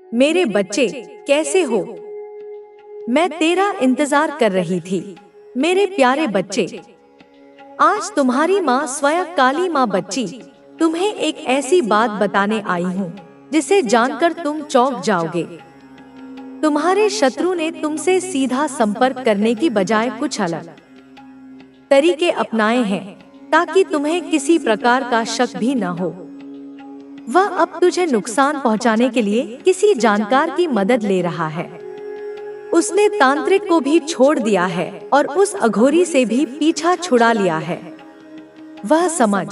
मेरे बच्चे, कैसे हो? मैं तेरा इंतजार कर रही थी। मेरे प्यारे बच्चे, आज तुम्हारी माँ स्वयं काली माँ बच्ची तुम्हें एक ऐसी बात बताने आई हूँ जिसे जानकर तुम चौंक जाओगे। तुम्हारे शत्रु ने तुमसे सीधा संपर्क करने की बजाय कुछ अलग तरीके अपनाए हैं ताकि तुम्हें किसी प्रकार का शक भी न हो। वह अब तुझे नुकसान पहुंचाने के लिए किसी जानकार की मदद ले रहा है। उसने तांत्रिक को भी छोड़ दिया है और उस अघोरी से भी पीछा छुड़ा लिया है। वह समझ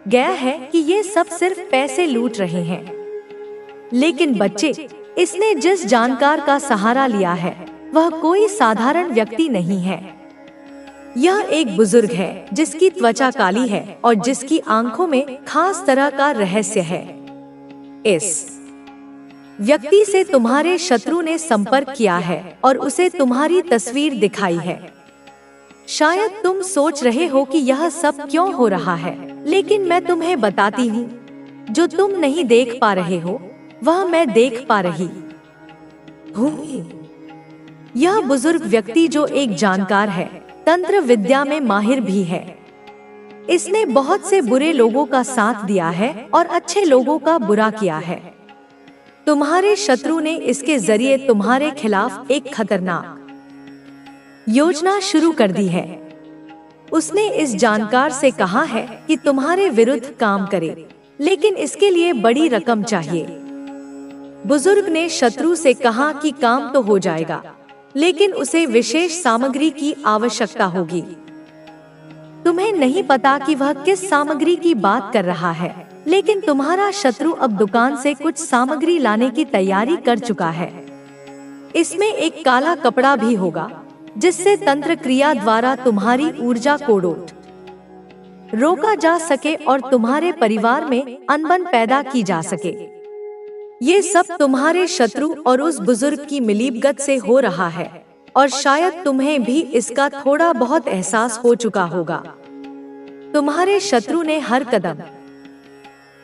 गया है कि ये सब सिर्फ पैसे लूट रहे हैं। लेकिन बच्चे, इसने जिस जानकार का सहारा लिया है वह कोई साधारण व्यक्ति नहीं है। यह एक बुजुर्ग है जिसकी त्वचा काली है और जिसकी आंखों में खास तरह का रहस्य है। इस व्यक्ति से तुम्हारे शत्रु ने संपर्क किया है और उसे तुम्हारी तस्वीर दिखाई है। शायद तुम सोच रहे हो कि यह सब क्यों हो रहा है, लेकिन मैं तुम्हें बताती हूँ, जो तुम नहीं देख पा रहे हो वह मैं देख पा रही हूँ। यह बुजुर्ग व्यक्ति जो एक जानकार है, तंत्र विद्या में माहिर भी है। इसने बहुत से बुरे लोगों का साथ दिया है और अच्छे लोगों का बुरा किया है। तुम्हारे शत्रु ने इसके जरिए तुम्हारे खिलाफ एक खतरनाक योजना शुरू कर दी है। उसने इस जानकार से कहा है कि तुम्हारे विरुद्ध काम करे, लेकिन इसके लिए बड़ी रकम चाहिए। बुजुर्ग ने शत्रु से कहा कि काम तो हो जाएगा, लेकिन उसे विशेष सामग्री की आवश्यकता होगी। तुम्हें नहीं पता कि वह किस सामग्री की बात कर रहा है, लेकिन तुम्हारा शत्रु अब दुकान से कुछ सामग्री लाने की तैयारी कर चुका है। इसमें एक काला कपड़ा भी होगा जिससे तंत्र क्रिया द्वारा तुम्हारी ऊर्जा को रोका जा सके और तुम्हारे परिवार में अनबन पैदा की जा सके। ये सब तुम्हारे शत्रु और उस बुजुर्ग की मिलीभगत से हो रहा है और शायद तुम्हें भी इसका थोड़ा बहुत एहसास हो चुका होगा। तुम्हारे शत्रु ने हर कदम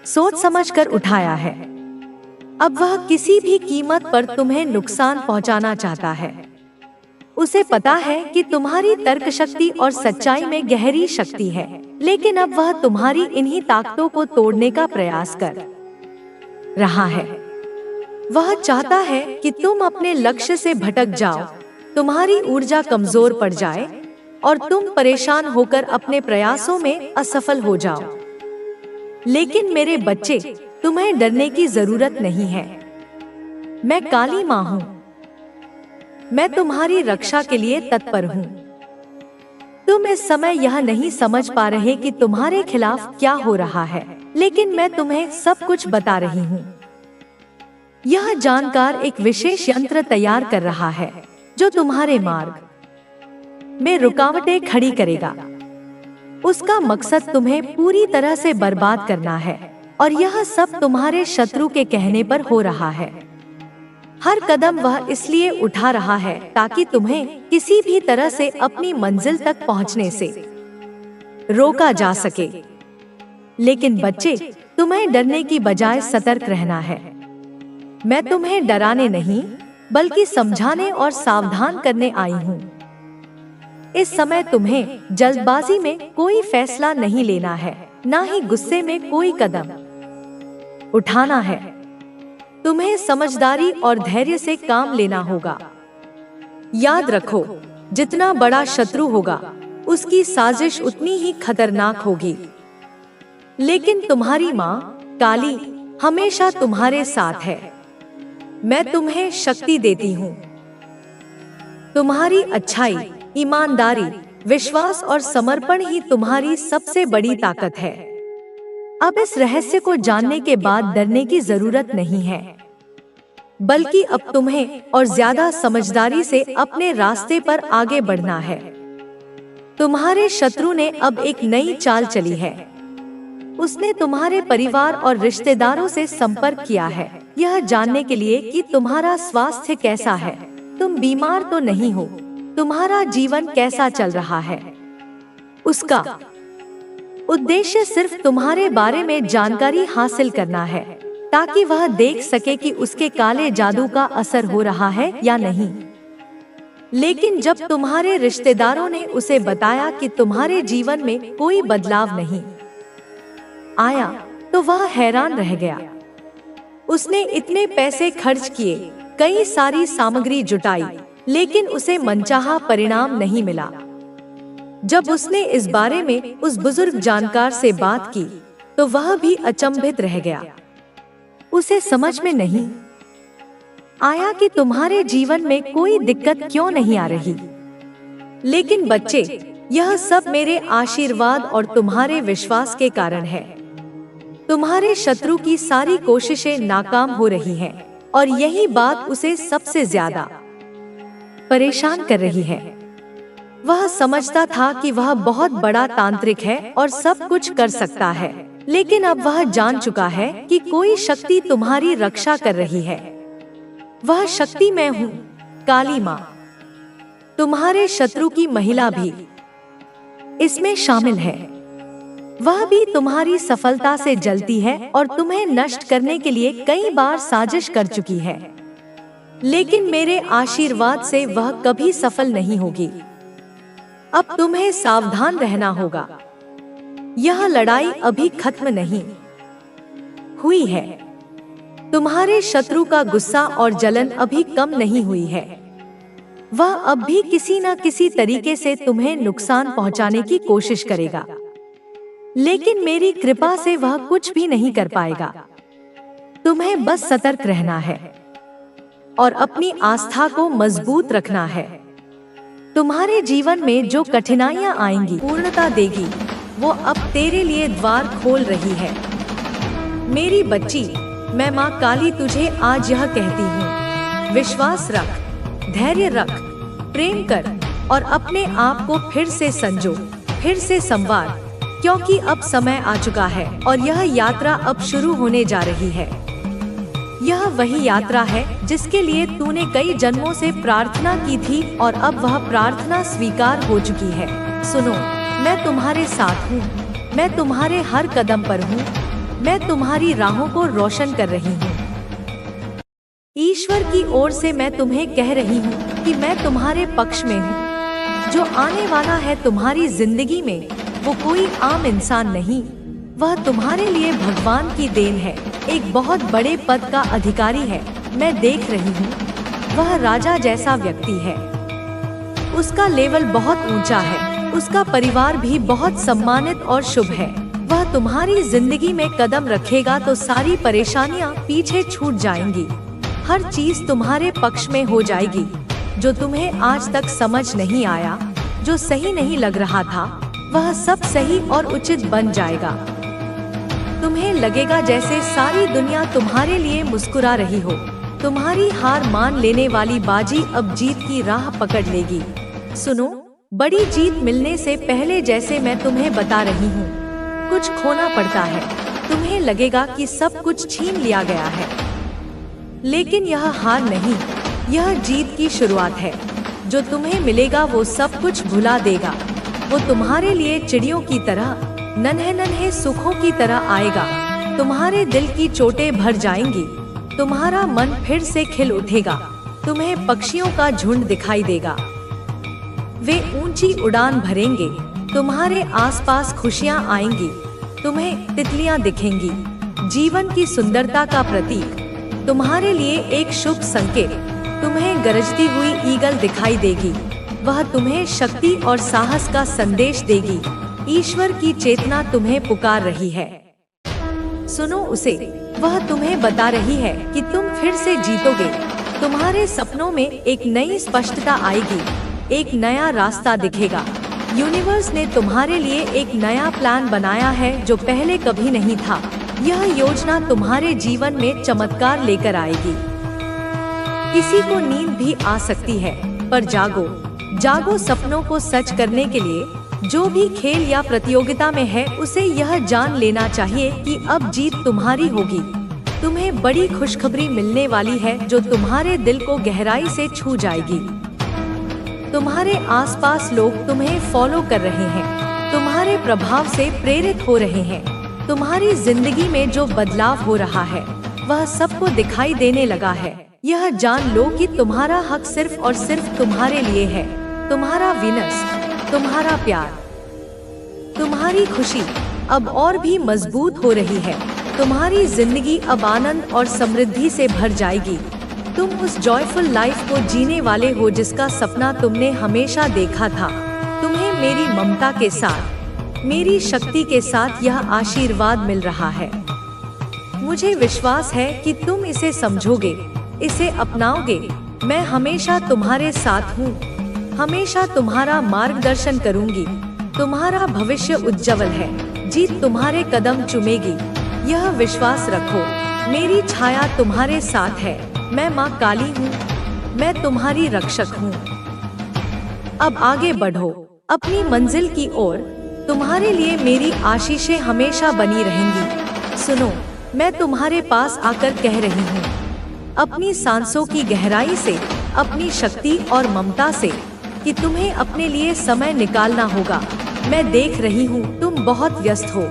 सोच समझकर उठाया है। अब वह किसी भी कीमत पर तुम्हें नुकसान पहुंचाना चाहता है। उसे पता है कि तुम्हारी तर्क शक्ति और सच्चाई में गहरी शक्ति है, लेकिन अब वह तुम्हारी इन्हीं ताकतों को तोड़ने का प्रयास कर रहा है। वह चाहता है कि तुम अपने लक्ष्य से भटक जाओ, तुम्हारी ऊर्जा कमजोर पड़ जाए और तुम परेशान होकर अपने प्रयासों में असफल हो जाओ। लेकिन मेरे बच्चे, तुम्हें डरने की जरूरत नहीं है। मैं काली माँ हूँ। मैं तुम्हारी रक्षा के लिए तत्पर हूँ। तुम इस समय यह नहीं समझ पा रहे कि तुम्हारे खिलाफ क्या हो रहा है, लेकिन मैं तुम्हें सब कुछ बता रही हूँ। यह जानकार एक विशेष यंत्र तैयार कर रहा है जो तुम्हारे मार्ग में रुकावटें खड़ी करेगा। उसका मकसद तुम्हें पूरी तरह से बर्बाद करना है और यह सब तुम्हारे शत्रु के कहने पर हो रहा है। हर कदम वह इसलिए उठा रहा है ताकि तुम्हें किसी भी तरह से अपनी मंजिल तक पहुंचने से रोका जा सके। लेकिन बच्चे, तुम्हें डरने की बजाय सतर्क रहना है। मैं तुम्हें डराने नहीं, बल्कि समझाने और सावधान करने आई हूँ। इस समय तुम्हें जल्दबाजी में कोई फैसला नहीं लेना है, ना ही गुस्से में कोई कदम उठाना है। तुम्हें समझदारी और धैर्य से काम लेना होगा। याद रखो, जितना बड़ा शत्रु होगा, उसकी साजिश उतनी ही खतरनाक होगी। लेकिन तुम्हारी माँ काली हमेशा तुम्हारे साथ है। मैं तुम्हें शक्ति देती हूँ। तुम्हारी अच्छाई, ईमानदारी, विश्वास और समर्पण ही तुम्हारी सबसे बड़ी ताकत है। अब इस रहस्य को जानने के बाद डरने की जरूरत नहीं है, बल्कि अब तुम्हें और ज्यादा समझदारी से अपने रास्ते पर आगे बढ़ना है। तुम्हारे शत्रु ने अब एक नई चाल चली है। उसने तुम्हारे परिवार और रिश्तेदारों से संपर्क किया है, यह जानने के लिए कि तुम्हारा स्वास्थ्य कैसा है, तुम बीमार तो नहीं हो, तुम्हारा जीवन कैसा चल रहा है। उसका उद्देश्य सिर्फ तुम्हारे बारे में जानकारी हासिल करना है ताकि वह देख सके कि उसके काले जादू का असर हो रहा है या नहीं। लेकिन जब तुम्हारे रिश्तेदारों ने उसे बताया कि तुम्हारे जीवन में कोई बदलाव नहीं आया, तो वह हैरान रह गया। उसने इतने पैसे खर्च किए, कई सारी सामग्री जुटाई, लेकिन उसे मनचाहा परिणाम नहीं मिला। जब उसने इस बारे में उस बुजुर्ग जानकार से बात की, तो वह भी अचंभित रह गया। उसे समझ में नहीं आया कि तुम्हारे जीवन में कोई दिक्कत क्यों नहीं आ रही। लेकिन बच्चे, यह सब मेरे आशीर्वाद और तुम्हारे विश्वास के कारण है। तुम्हारे शत्रु की सारी कोशिशें नाकाम हो रही हैं, और यही बात उसे सबसे ज्यादा परेशान कर रही है। वह समझता था कि वह बहुत बड़ा तांत्रिक है और सब कुछ कर सकता है, लेकिन अब वह जान चुका है कि कोई शक्ति तुम्हारी रक्षा कर रही है। वह शक्ति मैं हूँ, काली माँ। तुम्हारे शत्रु की महिला भी इसमें शामिल है। वह भी तुम्हारी सफलता से जलती है और तुम्हें नष्ट करने के लिए कई बार साजिश कर चुकी है, लेकिन मेरे आशीर्वाद से वह कभी सफल नहीं होगी। अब तुम्हें सावधान रहना होगा। यह लड़ाई अभी खत्म नहीं हुई है। तुम्हारे शत्रु का गुस्सा और जलन अभी कम नहीं हुई है। वह अब भी किसी न किसी तरीके से तुम्हें नुकसान पहुंचाने की कोशिश करेगा, लेकिन मेरी कृपा से वह कुछ भी नहीं कर पाएगा। तुम्हें बस सतर्क रहना है और अपनी आस्था को मजबूत रखना है। तुम्हारे जीवन में जो कठिनाइयां आएंगी, पूर्णता देगी, वो अब तेरे लिए द्वार खोल रही है। मेरी बच्ची, मैं माँ काली तुझे आज यह कहती हूँ, विश्वास रख, धैर्य रख, प्रेम कर और अपने आप को फिर से संजो, फिर से संवार, क्योंकि अब समय आ चुका है और यह यात्रा अब शुरू होने जा रही है। यह वही यात्रा है जिसके लिए तूने कई जन्मों से प्रार्थना की थी और अब वह प्रार्थना स्वीकार हो चुकी है। सुनो, मैं तुम्हारे साथ हूँ, मैं तुम्हारे हर कदम पर हूँ, मैं तुम्हारी राहों को रोशन कर रही हूँ। ईश्वर की ओर से मैं तुम्हें कह रही हूँ कि मैं तुम्हारे पक्ष में हूँ। जो आने वाला है तुम्हारी जिंदगी में, वो कोई आम इंसान नहीं, वह तुम्हारे लिए भगवान की देन है, एक बहुत बड़े पद का अधिकारी है। मैं देख रही हूँ, वह राजा जैसा व्यक्ति है। उसका लेवल बहुत ऊंचा है, उसका परिवार भी बहुत सम्मानित और शुभ है। वह तुम्हारी जिंदगी में कदम रखेगा तो सारी परेशानियां पीछे छूट जाएंगी। हर चीज तुम्हारे पक्ष में हो जाएगी। जो तुम्हें आज तक समझ नहीं आया, जो सही नहीं लग रहा था, वह सब सही और उचित बन जाएगा। तुम्हें लगेगा जैसे सारी दुनिया तुम्हारे लिए मुस्कुरा रही हो। तुम्हारी हार मान लेने वाली बाजी अब जीत की राह पकड़ लेगी। सुनो, बड़ी जीत मिलने से पहले, जैसे मैं तुम्हें बता रही हूँ, कुछ खोना पड़ता है। तुम्हें लगेगा कि सब कुछ छीन लिया गया है, लेकिन यह हार नहीं, यह जीत की शुरुआत है। जो तुम्हें मिलेगा वो सब कुछ भुला देगा। वो तुम्हारे लिए चिड़ियों की तरह, नन्हे नन्हे सुखों की तरह आएगा। तुम्हारे दिल की चोटें भर जाएंगी, तुम्हारा मन फिर से खिल उठेगा। तुम्हें पक्षियों का झुंड दिखाई देगा, वे ऊंची उड़ान भरेंगे। तुम्हारे आसपास खुशियां आएंगी, तुम्हें तितलियां दिखेंगी, जीवन की सुंदरता का प्रतीक। तुम्हारे लिए एक शुभ संकेत, तुम्हें गरजती हुई ईगल दिखाई देगी। वह तुम्हें शक्ति और साहस का संदेश देगी। ईश्वर की चेतना तुम्हें पुकार रही है। सुनो उसे, वह तुम्हें बता रही है कि तुम फिर से जीतोगे। तुम्हारे सपनों में एक नई स्पष्टता आएगी, एक नया रास्ता दिखेगा। यूनिवर्स ने तुम्हारे लिए एक नया प्लान बनाया है जो पहले कभी नहीं था। यह योजना तुम्हारे जीवन में चमत्कार लेकर आएगी। किसी को नींद भी आ सकती है, पर जागो, जागो सपनों को सच करने के लिए। जो भी खेल या प्रतियोगिता में है, उसे यह जान लेना चाहिए कि अब जीत तुम्हारी होगी। तुम्हें बड़ी खुशखबरी मिलने वाली है जो तुम्हारे दिल को गहराई से छू जाएगी। तुम्हारे आसपास लोग तुम्हें फॉलो कर रहे हैं, तुम्हारे प्रभाव से प्रेरित हो रहे हैं। तुम्हारी जिंदगी में जो बदलाव हो रहा है, वह सबको दिखाई देने लगा है। यह जान लो कि तुम्हारा हक सिर्फ और सिर्फ तुम्हारे लिए है। तुम्हारा वीनस, तुम्हारा प्यार, तुम्हारी खुशी अब और भी मजबूत हो रही है। तुम्हारी जिंदगी अब आनंद और समृद्धि से भर जाएगी। तुम उस जॉयफुल लाइफ को जीने वाले हो जिसका सपना तुमने हमेशा देखा था। तुम्हें मेरी ममता के साथ, मेरी शक्ति के साथ यह आशीर्वाद मिल रहा है। मुझे विश्वास है कि तुम इसे समझोगे, इसे अपनाओगे। मैं हमेशा तुम्हारे साथ हूँ, हमेशा तुम्हारा मार्गदर्शन करूँगी। तुम्हारा भविष्य उज्जवल है, जीत तुम्हारे कदम चूमेगी। यह विश्वास रखो, मेरी छाया तुम्हारे साथ है। मैं माँ काली हूँ, मैं तुम्हारी रक्षक हूँ। अब आगे बढ़ो अपनी मंजिल की ओर। तुम्हारे लिए मेरी आशीषें हमेशा बनी रहेंगी। सुनो, मैं तुम्हारे पास आकर कह रही हूँ, अपनी सांसों की गहराई से, अपनी शक्ति और ममता से, कि तुम्हें अपने लिए समय निकालना होगा। मैं देख रही हूँ तुम बहुत व्यस्त हो,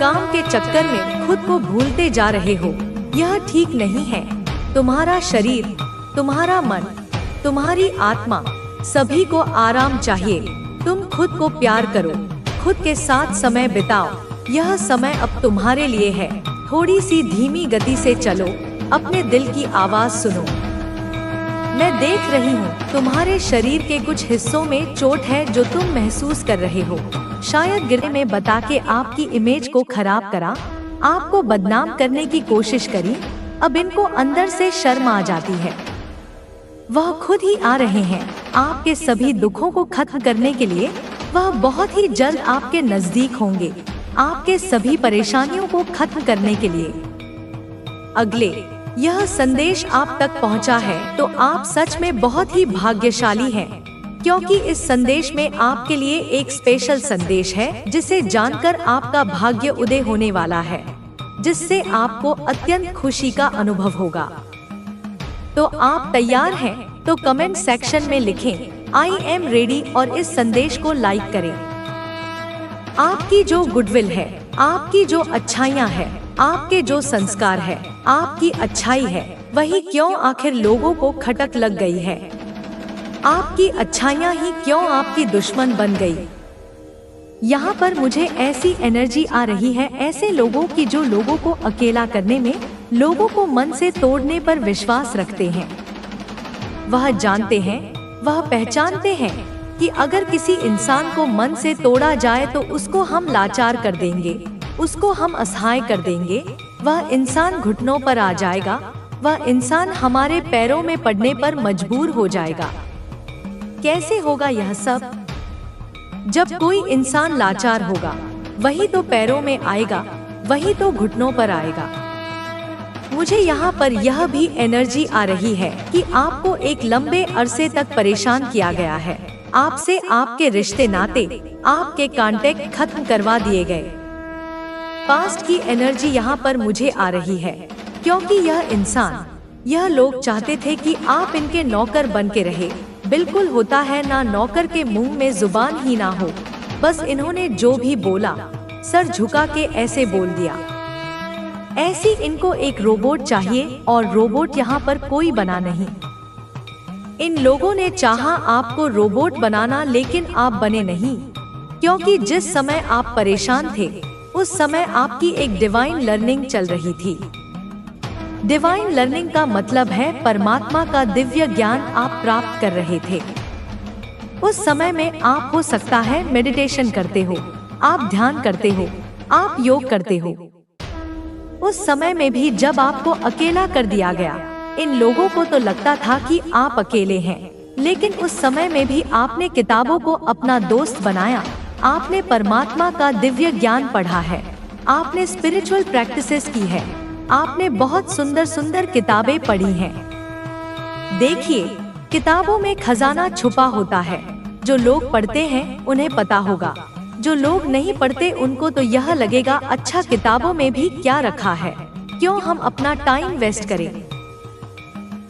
काम के चक्कर में खुद को भूलते जा रहे हो। यह ठीक नहीं है। तुम्हारा शरीर, तुम्हारा मन, तुम्हारी आत्मा, सभी को आराम चाहिए। तुम खुद को प्यार करो, खुद के साथ समय बिताओ। यह समय अब तुम्हारे लिए है। थोड़ी सी धीमी गति से चलो, अपने दिल की आवाज सुनो। मैं देख रही हूँ तुम्हारे शरीर के कुछ हिस्सों में चोट है जो तुम महसूस कर रहे हो। शायद गिरने में बता के आपकी इमेज को खराब करा, आपको बदनाम करने की कोशिश करी। अब इनको अंदर से शर्म आ जाती है। वह खुद ही आ रहे हैं आपके सभी दुखों को खत्म करने के लिए। वह बहुत ही जल्द आपके नजदीक होंगे, आपके सभी परेशानियों को खत्म करने के लिए। अगले, यह संदेश आप तक पहुंचा है तो आप सच में बहुत ही भाग्यशाली हैं, क्योंकि इस संदेश में आपके लिए एक स्पेशल संदेश है जिसे जानकर आपका भाग्य उदय होने वाला है, जिससे आपको अत्यंत खुशी का अनुभव होगा। तो आप तैयार हैं? तो कमेंट सेक्शन में लिखें आई एम रेडी और इस संदेश को लाइक करें। आपकी जो गुडविल है, आपकी जो अच्छाइयाँ है, आपके जो संस्कार है, आपकी अच्छाई है, वही क्यों आखिर लोगों को खटक लग गई है? आपकी अच्छाइयाँ ही क्यों आपकी दुश्मन बन गई? यहाँ पर मुझे ऐसी एनर्जी आ रही है ऐसे लोगों की जो लोगों को अकेला करने में, लोगों को मन से तोड़ने पर विश्वास रखते हैं। वह जानते हैं, वह पहचानते हैं कि अगर किसी इंसान को मन से तोड़ा जाए तो उसको हम लाचार कर देंगे, उसको हम असहाय कर देंगे। वह इंसान घुटनों पर आ जाएगा, वह इंसान हमारे पैरों में पड़ने पर मजबूर हो जाएगा। कैसे होगा यह सब? जब कोई इंसान लाचार होगा, वही तो पैरों में आएगा, वही तो घुटनों पर आएगा। मुझे यहाँ पर यह भी एनर्जी आ रही है कि आपको एक लंबे अरसे तक परेशान किया गया है। आपसे आपके रिश्ते नाते, आपके कांटेक्ट खत्म करवा दिए गए। पास्ट की एनर्जी यहाँ पर मुझे आ रही है, क्योंकि यह इंसान, यह लोग चाहते थे कि आप इनके नौकर बन के रहे। बिल्कुल होता है ना, नौकर के मुंह में जुबान ही ना हो। बस इन्होंने जो भी बोला, सर झुका के ऐसे बोल दिया। ऐसी इनको एक रोबोट चाहिए और रोबोट यहाँ पर कोई बना नहीं। इन लोगों ने चाहा आपको रोबोट बनाना, लेकिन आप बने नहीं, क्योंकि जिस समय आप परेशान थे उस समय आपकी एक डिवाइन लर्निंग चल रही थी। डिवाइन लर्निंग का मतलब है परमात्मा का दिव्य ज्ञान आप प्राप्त कर रहे थे। उस समय में आप हो सकता है मेडिटेशन करते हो, आप ध्यान करते हो, आप योग करते हो। उस समय में भी जब आपको अकेला कर दिया गया, इन लोगों को तो लगता था कि आप अकेले हैं, लेकिन उस समय में भी आपने किताबों को अपना दोस्त बनाया। आपने परमात्मा का दिव्य ज्ञान पढ़ा है, आपने स्पिरिचुअल प्रैक्टिसेस की है, आपने बहुत सुंदर सुंदर किताबें पढ़ी हैं। देखिए, किताबों में खजाना छुपा होता है। जो लोग पढ़ते हैं उन्हें पता होगा, जो लोग नहीं पढ़ते उनको तो यह लगेगा अच्छा किताबों में भी क्या रखा है, क्यों हम अपना टाइम वेस्ट करें।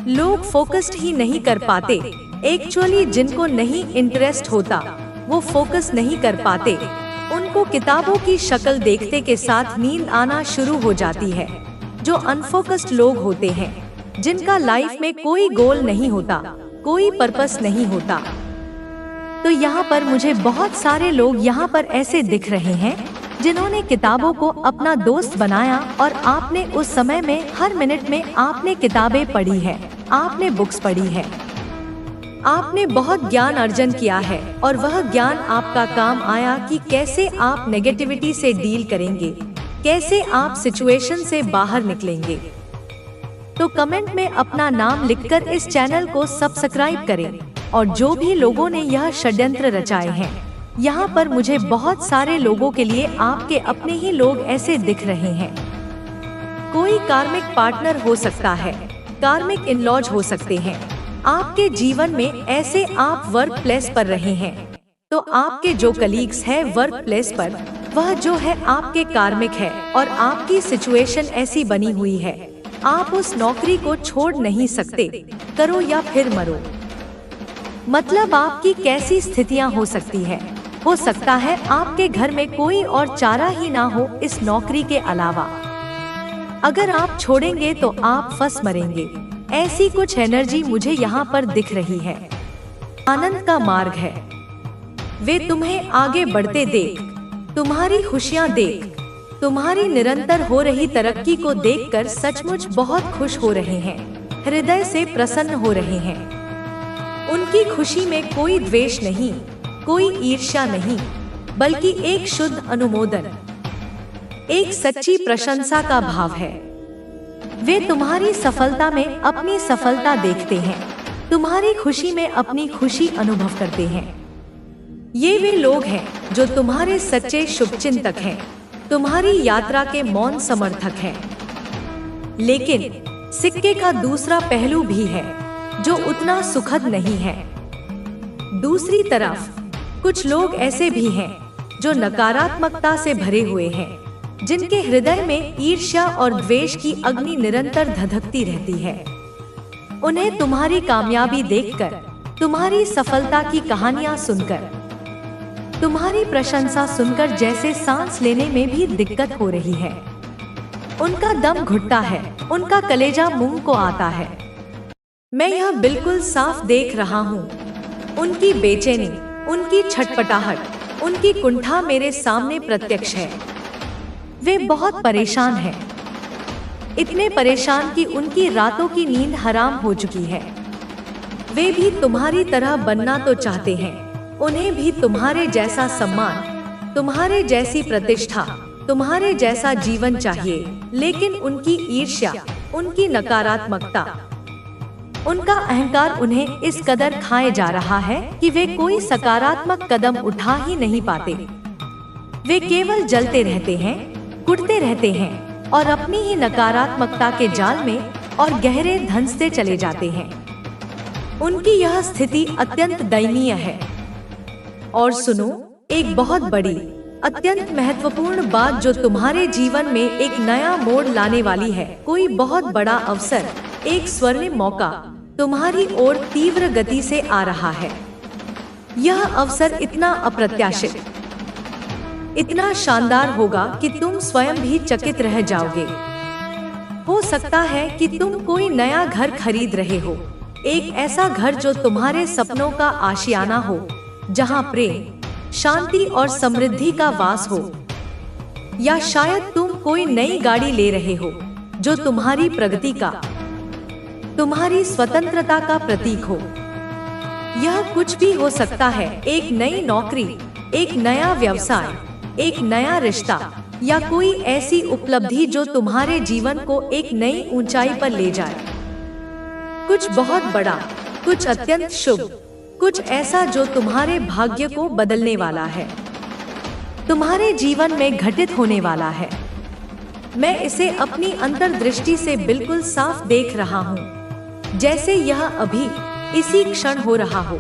लोग फोकस्ड ही नहीं कर पाते। एक्चुअली जिनको नहीं इंटरेस्ट होता वो फोकस नहीं कर पाते। उनको किताबों की शक्ल देखते के साथ नींद आना शुरू हो जाती है। जो अनफोकस्ड लोग होते हैं, जिनका लाइफ में कोई गोल नहीं होता, कोई पर्पस नहीं होता। तो यहाँ पर मुझे बहुत सारे लोग यहाँ पर ऐसे दिख रहे हैं जिन्होंने किताबों को अपना दोस्त बनाया, और आपने उस समय में हर मिनट में आपने किताबें पढ़ी है, आपने बुक्स पढ़ी है, आपने बहुत ज्ञान अर्जन किया है, और वह ज्ञान आपका काम आया कि कैसे आप नेगेटिविटी से डील करेंगे, कैसे आप सिचुएशन से बाहर निकलेंगे। तो कमेंट में अपना नाम लिखकर इस चैनल को सब्सक्राइब करें। और जो भी लोगों ने यह षड्यंत्र रचाए हैं, यहाँ पर मुझे बहुत सारे लोगों के लिए आपके अपने ही लोग ऐसे दिख रहे हैं। कोई कार्मिक पार्टनर हो सकता है, कार्मिक इन-लॉज हो सकते हैं आपके जीवन में। ऐसे आप वर्क प्लेस पर रहे हैं, तो आपके जो कलीग्स हैं वर्क प्लेस पर, वह जो है आपके कार्मिक है, और आपकी सिचुएशन ऐसी बनी हुई है, आप उस नौकरी को छोड़ नहीं सकते, करो या फिर मरो। मतलब आपकी कैसी स्थितियां हो सकती है। हो सकता है आपके घर में कोई और चारा ही ना हो इस नौकरी के अलावा। अगर आप छोड़ेंगे तो आप फंस मरेंगे। ऐसी कुछ एनर्जी मुझे यहाँ पर दिख रही है। आनंद का मार्ग है, वे तुम्हें आगे बढ़ते देख, तुम्हारी खुशियाँ देख, तुम्हारी निरंतर हो रही तरक्की को देखकर सचमुच बहुत खुश हो रहे हैं, हृदय से प्रसन्न हो रहे हैं। उनकी खुशी में कोई द्वेष नहीं, कोई ईर्ष्या नहीं, बल्कि एक शुद्ध अनुमोदन, एक सच्ची प्रशंसा का भाव है। वे तुम्हारी सफलता में अपनी सफलता देखते हैं, तुम्हारी खुशी में अपनी खुशी अनुभव करते हैं। ये वे लोग हैं जो तुम्हारे सच्चे शुभचिंतक हैं, तुम्हारी यात्रा के मौन समर्थक हैं। लेकिन सिक्के का दूसरा पहलू भी है जो उतना सुखद नहीं है। दूसरी तरफ कुछ लोग ऐसे भी हैं जो नकारात्मकता से भरे हुए हैं, जिनके हृदय में ईर्ष्या और द्वेष की अग्नि निरंतर धधकती रहती है। उन्हें तुम्हारी कामयाबी देखकर, तुम्हारी सफलता की कहानियां सुनकर, तुम्हारी प्रशंसा सुनकर जैसे सांस लेने में भी दिक्कत हो रही है। उनका दम घुटता है, उनका कलेजा मुंह को आता है। मैं यह बिल्कुल साफ देख रहा हूँ। उनकी बेचैनी, उनकी छटपटाहट, उनकी कुंठा मेरे सामने प्रत्यक्ष है। वे बहुत परेशान हैं, इतने परेशान कि उनकी रातों की नींद हराम हो चुकी है। वे भी तुम्हारी तरह बनना तो चाहते हैं, उन्हें भी तुम्हारे जैसा सम्मान, तुम्हारे जैसी प्रतिष्ठा, तुम्हारे जैसा जीवन चाहिए। लेकिन उनकी ईर्ष्या, उनकी नकारात्मकता, उनका अहंकार उन्हें इस कदर खाए जा रहा है कि वे कोई सकारात्मक कदम उठा ही नहीं पाते। वे केवल जलते रहते हैं, कुटते रहते हैं, और अपनी ही नकारात्मकता के जाल में और गहरे धंसते चले जाते हैं। उनकी यह स्थिति अत्यंत दयनीय है। और सुनो, एक बहुत बड़ी, अत्यंत महत्वपूर्ण बात जो तुम्हारे जीवन में एक नया मोड़ लाने वाली है। कोई बहुत बड़ा अवसर, एक स्वर्णिम मौका तुम्हारी ओर तीव्र गति से आ रहा है। यह अवसर इतना अप्रत्याशित, इतना शानदार होगा कि तुम स्वयं भी चकित रह जाओगे। हो सकता है कि तुम कोई नया घर खरीद रहे हो, एक ऐसा घर जो तुम्हारे सपनों का आशियाना हो, जहां प्रेम, शांति और समृद्धि का वास हो। या शायद तुम कोई नई गाड़ी ले रहे हो जो तुम्हारी प्रगति का, तुम्हारी स्वतंत्रता का प्रतीक हो। यह कुछ भी हो सकता है, एक नई नौकरी, एक नया व्यवसाय, एक नया रिश्ता, या कोई ऐसी उपलब्धि जो तुम्हारे जीवन को एक नई ऊंचाई पर ले जाए। कुछ बहुत बड़ा, कुछ अत्यंत शुभ, कुछ ऐसा जो तुम्हारे भाग्य को बदलने वाला है, तुम्हारे जीवन में घटित होने वाला है। मैं इसे अपनी अंतर्दृष्टि से बिल्कुल साफ देख रहा हूँ, जैसे यह अभी इसी क्षण हो रहा हो।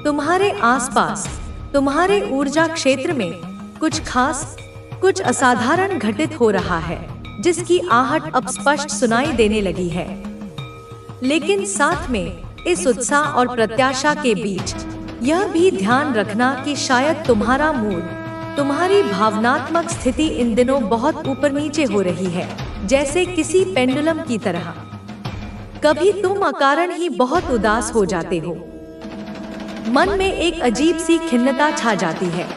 तुम्हारे आसपास, तुम्हारे ऊर्जा क्षेत्र में कुछ खास, कुछ असाधारण घटित हो रहा है, जिसकी आहट अब स्पष्ट सुनाई देने लगी है। लेकिन साथ में इस उत्साह और प्रत्याशा के बीच यह भी ध्यान रखना कि शायद तुम्हारा मूड, तुम्हारी भावनात्मक स्थिति इन दिनों बहुत ऊपर नीचे हो रही है। जैसे किसी पेंडुलम की तरह। कभी तुम अकारण ही बहुत उदास हो जाते हो, मन में एक अजीब सी खिन्नता छा जाती है।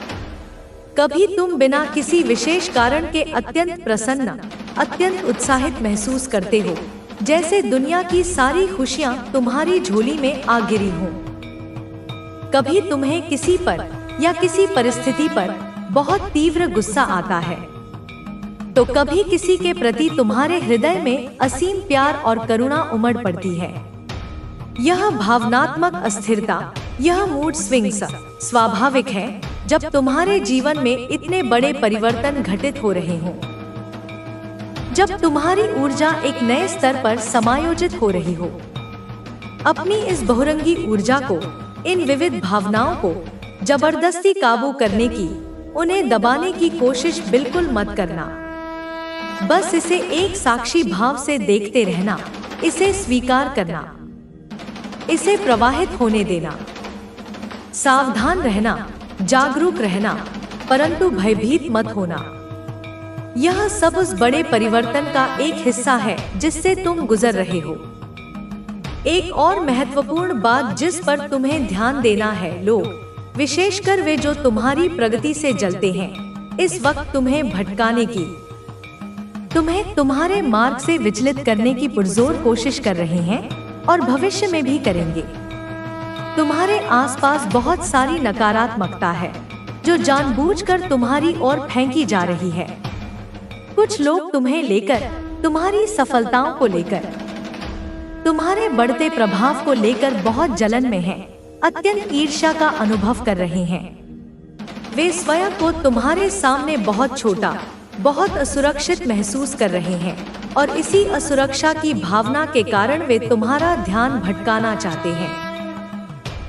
कभी तुम बिना किसी विशेष कारण के अत्यंत प्रसन्न, अत्यंत उत्साहित महसूस करते हो, जैसे दुनिया की सारी खुशियां तुम्हारी झोली में आ गिरी हों। कभी तुम्हें किसी पर या किसी परिस्थिति पर बहुत तीव्र गुस्सा आता है, तो कभी किसी के प्रति तुम्हारे हृदय में असीम प्यार और करुणा उमड़ पड़ती है। यह भावनात्मक अस्थिरता, यह मूड स्विंग्स स्वाभाविक है जब तुम्हारे जीवन में इतने बड़े परिवर्तन घटित हो रहे हों। जब तुम्हारी ऊर्जा एक नए स्तर पर समायोजित हो रही हो। अपनी इस बहुरंगी ऊर्जा को, इन विविध भावनाओं को जबरदस्ती काबू करने की, उन्हें दबाने की कोशिश बिल्कुल मत करना। बस इसे एक साक्षी भाव से देखते रहना, इसे स्वीकार करना, इसे प्रवाहित होने देना। सावधान रहना, जागरूक रहना, परंतु भयभीत मत होना। यह सब उस बड़े परिवर्तन का एक हिस्सा है जिससे तुम गुजर रहे हो। एक और महत्वपूर्ण बात जिस पर तुम्हें ध्यान देना है, लोग, विशेषकर वे जो तुम्हारी प्रगति से जलते हैं, इस वक्त तुम्हें भटकाने की, तुम्हें तुम्हारे मार्ग से विचलित करने की पुरजोर कोशिश कर रहे हैं और भविष्य में भी करेंगे। तुम्हारे आसपास बहुत सारी नकारात्मकता है जो जानबूझकर तुम्हारी ओर फेंकी जा रही है। कुछ लोग तुम्हें लेकर, तुम्हारी सफलताओं को लेकर, तुम्हारे बढ़ते प्रभाव को लेकर बहुत जलन में हैं, अत्यंत ईर्ष्या का अनुभव कर रहे हैं। वे स्वयं को तुम्हारे सामने बहुत छोटा, बहुत असुरक्षित महसूस कर रहे हैं और इसी असुरक्षा की भावना के कारण वे तुम्हारा ध्यान भटकाना चाहते हैं,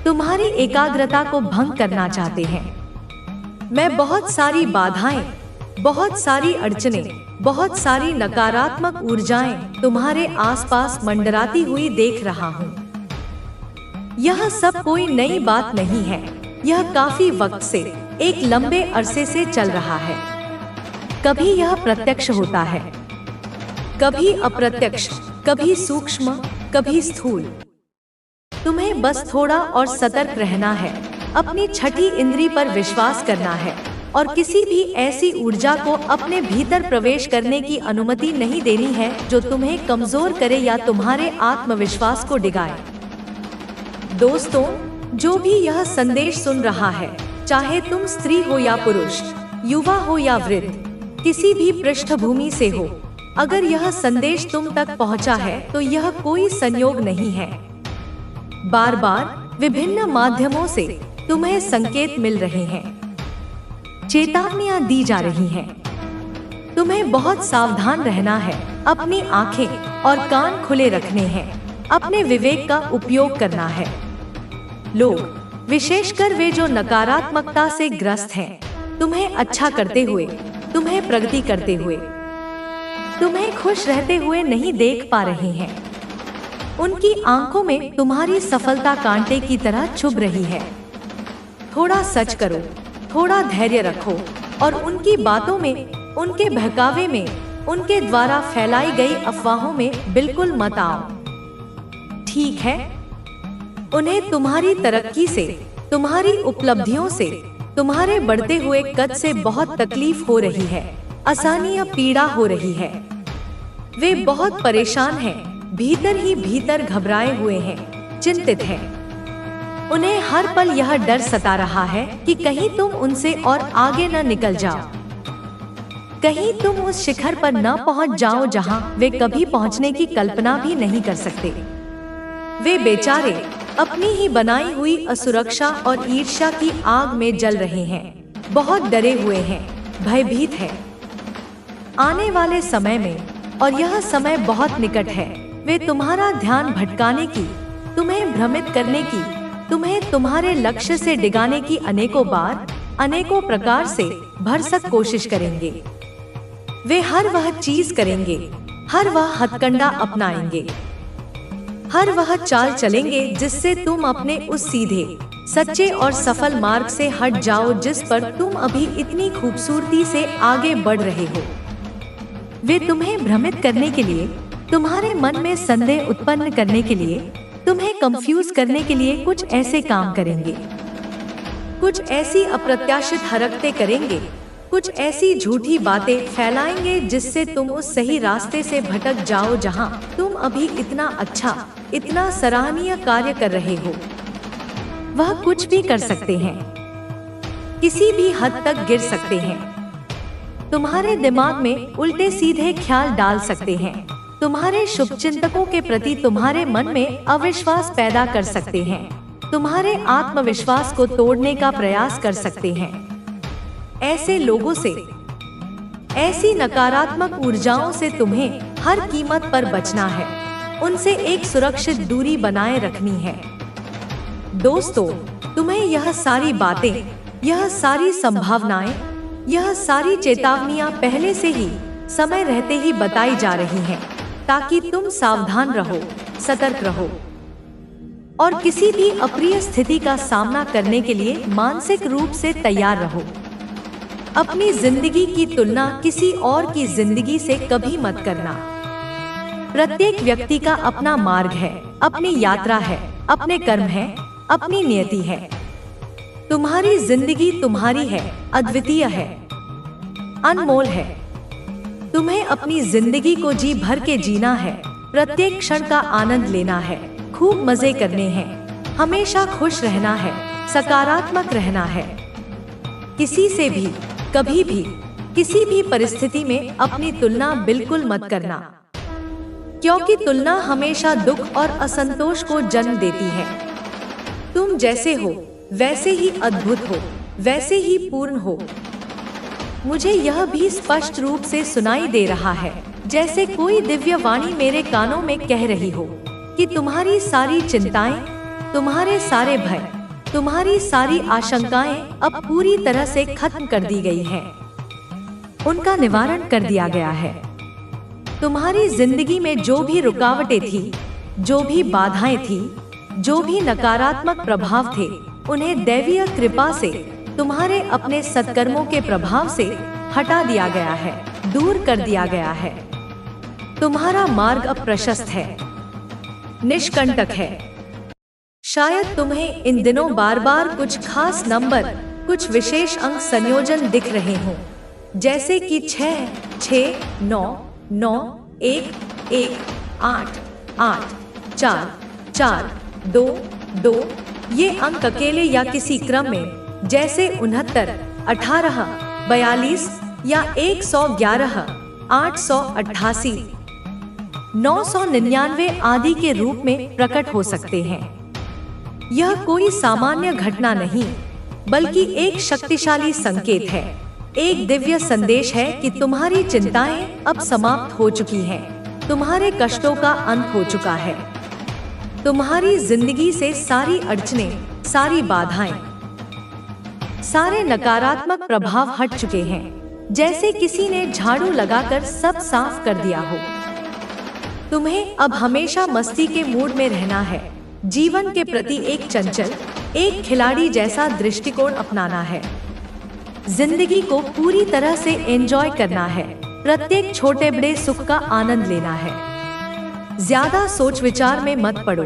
तुम्हारी एकाग्रता को भंग करना चाहते हैं। मैं बहुत सारी बाधाएं, बहुत सारी अड़चनें, बहुत सारी नकारात्मक ऊर्जाएं तुम्हारे आसपास मंडराती हुई देख रहा हूँ। यह सब कोई नई बात नहीं है, यह काफी वक्त से, एक लंबे अरसे से चल रहा है। कभी यह प्रत्यक्ष होता है, कभी अप्रत्यक्ष, कभी सूक्ष्म, कभी स्थूल। तुम्हें बस थोड़ा और सतर्क रहना है, अपनी छठी इंद्री पर विश्वास करना है और किसी भी ऐसी ऊर्जा को अपने भीतर प्रवेश करने की अनुमति नहीं देनी है जो तुम्हें कमजोर करे या तुम्हारे आत्मविश्वास को डिगाए। दोस्तों, जो भी यह संदेश सुन रहा है, चाहे तुम स्त्री हो या पुरुष, युवा हो या वृद्ध, किसी भी पृष्ठभूमि से हो, अगर यह संदेश तुम तक पहुंचा है तो यह कोई संयोग नहीं है। बार बार विभिन्न माध्यमों से तुम्हें संकेत मिल रहे हैं, चेतावनियां दी जा रही हैं। तुम्हें बहुत सावधान रहना है, अपनी आंखें और कान खुले रखने हैं, अपने विवेक का उपयोग करना है। लोग, विशेषकर वे जो नकारात्मकता से ग्रस्त हैं, तुम्हें अच्छा करते हुए, तुम्हें प्रगति करते हुए, तुम्हें खुश रहते हुए नहीं देख पा रहे हैं। उनकी आंखों में तुम्हारी सफलता कांटे की तरह चुभ रही है। थोड़ा सच करो, थोड़ा धैर्य रखो और उनकी बातों में, उनके बहकावे में, उनके द्वारा फैलाई गई अफवाहों में बिल्कुल मत आओ। ठीक है, उन्हें तुम्हारी तरक्की से, तुम्हारी उपलब्धियों से, तुम्हारे बढ़ते हुए कद से बहुत तकलीफ हो रही है, असहनीय पीड़ा हो रही है। वे बहुत परेशान हैं, भीतर ही भीतर घबराए हुए हैं, चिंतित हैं। उन्हें हर पल यह डर सता रहा है कि कहीं तुम उनसे और आगे न निकल जाओ, कहीं तुम उस शिखर पर न पहुंच जाओ जहां वे कभी पहुंचने की कल्पना भी नहीं कर सकते। वे बेचारे अपनी ही बनाई हुई असुरक्षा और ईर्ष्या की आग में जल रहे हैं, बहुत डरे हुए हैं, भयभीत हैं। आने वाले समय में, और यह समय बहुत निकट है, वे तुम्हारा ध्यान भटकाने की, तुम्हें भ्रमित करने की, तुम्हें तुम्हारे लक्ष्य से डिगाने की अनेकों बार, अनेकों प्रकार से भरसक कोशिश करेंगे। वे हर वह चीज करेंगे, हर वह हथकंडा अपनाएंगे, हर वह चाल चलेंगे जिससे तुम अपने उस सीधे, सच्चे और सफल मार्ग से हट जाओ जिस पर तुम अभी इतनी खूबसूरती से आगे बढ़ रहे हो। वे तुम्हें भ्रमित करने के लिए, तुम्हारे मन में संदेह उत्पन्न करने के लिए, तुम्हें कंफ्यूज करने के लिए कुछ ऐसे काम करेंगे, कुछ ऐसी अप्रत्याशित हरकतें करेंगे, कुछ ऐसी झूठी बातें फैलाएंगे जिससे तुम उस सही रास्ते से भटक जाओ जहां तुम अभी इतना अच्छा, इतना सराहनीय कार्य कर रहे हो। वह कुछ भी कर सकते हैं, किसी भी हद तक गिर सकते हैं, तुम्हारे दिमाग में उल्टे सीधे ख्याल डाल सकते हैं, तुम्हारे शुभचिंतकों के प्रति तुम्हारे मन में अविश्वास पैदा कर सकते हैं, तुम्हारे आत्मविश्वास को तोड़ने का प्रयास कर सकते हैं। ऐसे लोगों से, ऐसी नकारात्मक ऊर्जाओं से तुम्हें हर कीमत पर बचना है, उनसे एक सुरक्षित दूरी बनाए रखनी है। दोस्तों, तुम्हें यह सारी बातें, यह सारी संभावनाएं, यह सारी चेतावनियां पहले से ही समय रहते ही बताई जा रही हैं, ताकि तुम सावधान रहो, सतर्क रहो और किसी भी अप्रिय स्थिति का सामना करने के लिए मानसिक रूप से तैयार रहो। अपनी जिंदगी की तुलना किसी और की जिंदगी से कभी मत करना। प्रत्येक व्यक्ति का अपना मार्ग है, अपनी यात्रा है, अपने कर्म है, अपनी नियति है। तुम्हारी जिंदगी तुम्हारी है, अद्वितीय है, अनमोल है। तुम्हें अपनी जिंदगी को जी भर के जीना है, प्रत्येक क्षण का आनंद लेना है, खूब मजे करने हैं, हमेशा खुश रहना है, सकारात्मक रहना है। किसी से भी, कभी भी, किसी भी परिस्थिति में अपनी तुलना बिल्कुल मत करना, क्योंकि तुलना हमेशा दुख और असंतोष को जन्म देती है। तुम जैसे हो वैसे ही अद्भुत हो, वैसे ही पूर्ण हो। मुझे यह भी स्पष्ट रूप से सुनाई दे रहा है, जैसे कोई दिव्य वाणी मेरे कानों में कह रही हो कि तुम्हारी सारी चिंताएं, तुम्हारे सारे भय, तुम्हारी सारी आशंकाएं अब पूरी तरह से खत्म कर दी गई हैं। उनका निवारण कर दिया गया है। तुम्हारी जिंदगी में जो भी रुकावटें थी, जो भी बाधाएं थी, जो भी नकारात्मक प्रभाव थे, उन्हें दैवीय कृपा से, तुम्हारे अपने सत्कर्मों के प्रभाव से हटा दिया गया है, दूर कर दिया गया है। तुम्हारा मार्ग अब प्रशस्त है, निष्कंटक है। शायद तुम्हें इन दिनों बार बार कुछ खास नंबर, कुछ विशेष अंक संयोजन दिख रहे हों, जैसे कि 6, 6, 9, 9, 1, 1, 8, 8, 4, 4, 2, 2। ये अंक अकेले या किसी क्रम में, जैसे 69, 18, 42 या 111, 888, 999 आदि के रूप में प्रकट हो सकते हैं। यह कोई सामान्य घटना नहीं, बल्कि एक शक्तिशाली संकेत है, एक दिव्य संदेश है कि तुम्हारी चिंताएं अब समाप्त हो चुकी हैं, तुम्हारे कष्टों का अंत हो चुका है, तुम्हारी जिंदगी से सारी अड़चनें, सारी बाधाएं, सारे नकारात्मक प्रभाव हट चुके हैं, जैसे किसी ने झाड़ू लगाकर सब साफ कर दिया हो। तुम्हें अब हमेशा मस्ती के मूड में रहना है, जीवन के प्रति एक चंचल, एक खिलाड़ी जैसा दृष्टिकोण अपनाना है, जिंदगी को पूरी तरह से एंजॉय करना है, प्रत्येक छोटे बड़े सुख का आनंद लेना है। ज्यादा सोच विचार में मत पड़ो,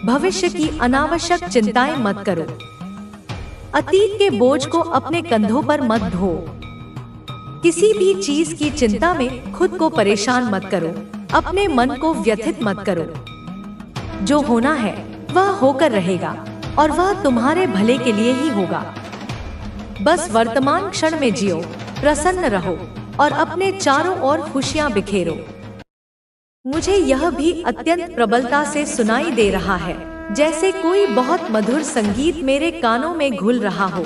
भविष्य की अनावश्यक चिंताएं मत करो, अतीत के बोझ को अपने कंधों पर मत ढो, किसी भी चीज की चिंता में खुद को परेशान मत करो, अपने मन को व्यथित मत करो। जो होना है वह होकर रहेगा और वह तुम्हारे भले के लिए ही होगा। बस वर्तमान क्षण में जियो, प्रसन्न रहो और अपने चारों ओर खुशियां बिखेरो। मुझे यह भी अत्यंत प्रबलता से सुनाई दे रहा है, जैसे कोई बहुत मधुर संगीत मेरे कानों में घुल रहा हो,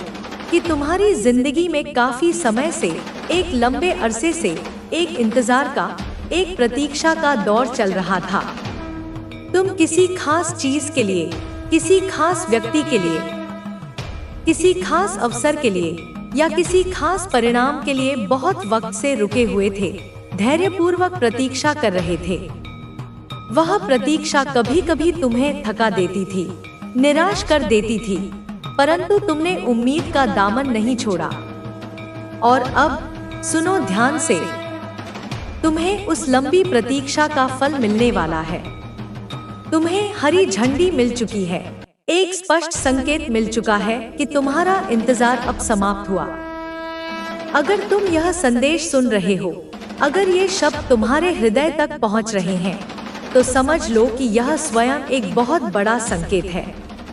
कि तुम्हारी जिंदगी में काफी समय से, एक लंबे अरसे से एक इंतजार का, एक प्रतीक्षा का दौर चल रहा था। तुम किसी खास चीज के लिए, किसी खास व्यक्ति के लिए, किसी खास अवसर के लिए या किसी खास परिणाम के लिए बहुत वक्त से रुके हुए थे, धैर्यपूर्वक प्रतीक्षा कर रहे थे। वह प्रतीक्षा कभी कभी तुम्हें थका देती थी, निराश कर देती थी, परंतु तुमने उम्मीद का दामन नहीं छोड़ा। और अब सुनो ध्यान से, तुम्हें उस लंबी प्रतीक्षा का फल मिलने वाला है। तुम्हें हरी झंडी मिल चुकी है। एक स्पष्ट संकेत मिल चुका है कि तुम्हारा इंतजार अब समाप्त हुआ। अगर तुम यह संदेश सुन रहे हो, अगर ये शब्द तुम्हारे हृदय तक पहुंच रहे हैं, तो समझ लो कि यह स्वयं एक बहुत बड़ा संकेत है,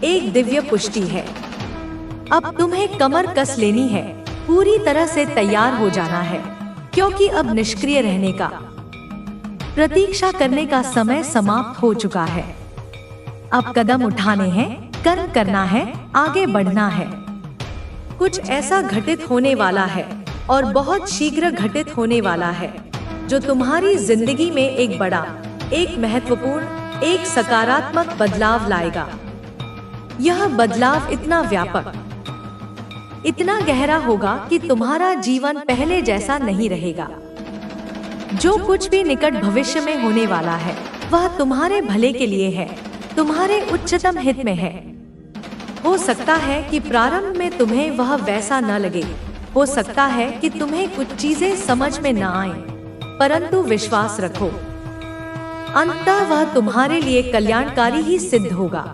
एक दिव्य पुष्टि है। अब तुम्हें कमर कस लेनी है, पूरी तरह से तैयार हो जाना है, क्योंकि अब निष्क्रिय रहने का, प्रतीक्षा करने का समय समाप्त हो चुका है। अब कदम उठाने हैं, कर्म करना है, आगे बढ़ना है। कुछ ऐसा घटित होने वाला है और बहुत शीघ्र घटित होने वाला है, जो तुम्हारी जिंदगी में एक बड़ा, एक महत्वपूर्ण, एक सकारात्मक बदलाव लाएगा। यह बदलाव इतना व्यापक, इतना गहरा होगा कि तुम्हारा जीवन पहले जैसा नहीं रहेगा। जो कुछ भी निकट भविष्य में होने वाला है, वह तुम्हारे भले के लिए है, तुम्हारे उच्चतम हित में है। हो सकता है कि प्रारंभ में तुम्हें वह वैसा न लगे, हो सकता है कि तुम्हें कुछ चीजें समझ में न आए, परंतु विश्वास रखो, अंततः वह तुम्हारे लिए कल्याणकारी ही सिद्ध होगा।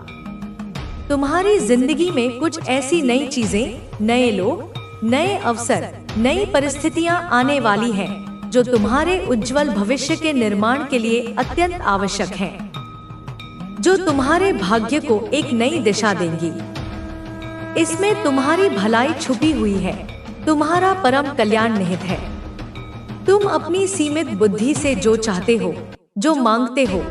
तुम्हारी जिंदगी में कुछ ऐसी नई चीजें, नए लोग, नए अवसर, नई परिस्थितियां आने वाली हैं, जो तुम्हारे उज्जवल भविष्य के निर्माण के लिए अत्यंत आवश्यक हैं, जो तुम्हारे भाग्य को एक नई दिशा देंगी। इसमें तुम्हारी भलाई छुपी हुई है, तुम्हारा परम कल्याण निहित है। तुम अपनी सीमित बुद्धि से जो चाहते हो, जो मांगते हो,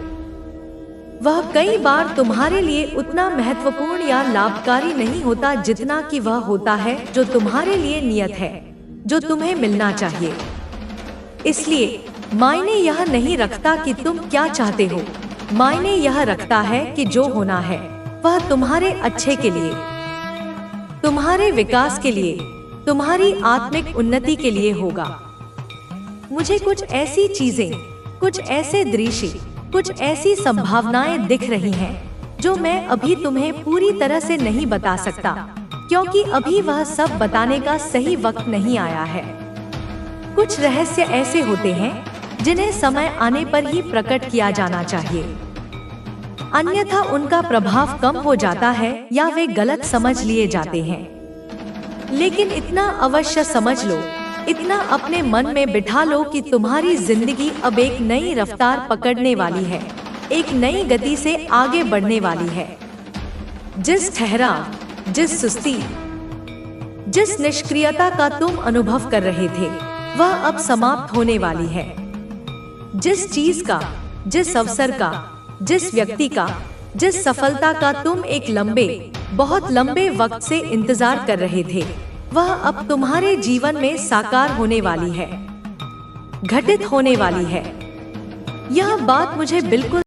वह कई बार तुम्हारे लिए उतना महत्वपूर्ण या लाभकारी नहीं होता जितना कि वह होता है जो तुम्हारे लिए नियत है, जो तुम्हें मिलना चाहिए। इसलिए मायने यह नहीं रखता कि तुम क्या चाहते हो, मायने यह रखता है कि जो होना है वह तुम्हारे अच्छे के लिए, तुम्हारे विकास के लिए, तुम्हारी आत्मिक उन्नति के लिए होगा। मुझे कुछ ऐसी चीजें, कुछ ऐसे दृश्य, कुछ ऐसी संभावनाएं दिख रही हैं, जो मैं अभी तुम्हें पूरी तरह से नहीं बता सकता, क्योंकि अभी वह सब बताने का सही वक्त नहीं आया है। कुछ रहस्य ऐसे होते हैं जिन्हें समय आने पर ही प्रकट किया जाना चाहिए, अन्यथा उनका प्रभाव कम हो जाता है या वे गलत समझ लिए जाते हैं। लेकिन इतना अवश्य समझ लो, इतना अपने मन में बिठा लो कि तुम्हारी जिंदगी अब एक नई रफ्तार पकड़ने वाली है, एक नई गति से आगे बढ़ने वाली है। जिस ठहराव, जिस सुस्ती, जिस निष्क्रियता का तुम अनुभव कर रहे थे, वह अब समाप्त होने वाली है। जिस चीज का, जिस अवसर का, जिस व्यक्ति का, जिस सफलता का तुम एक लंबे, बहुत लंबे वक्त से इंतजार कर रहे थे, वह अब तुम्हारे जीवन में साकार होने वाली है, घटित होने वाली है। यह बात मुझे बिल्कुल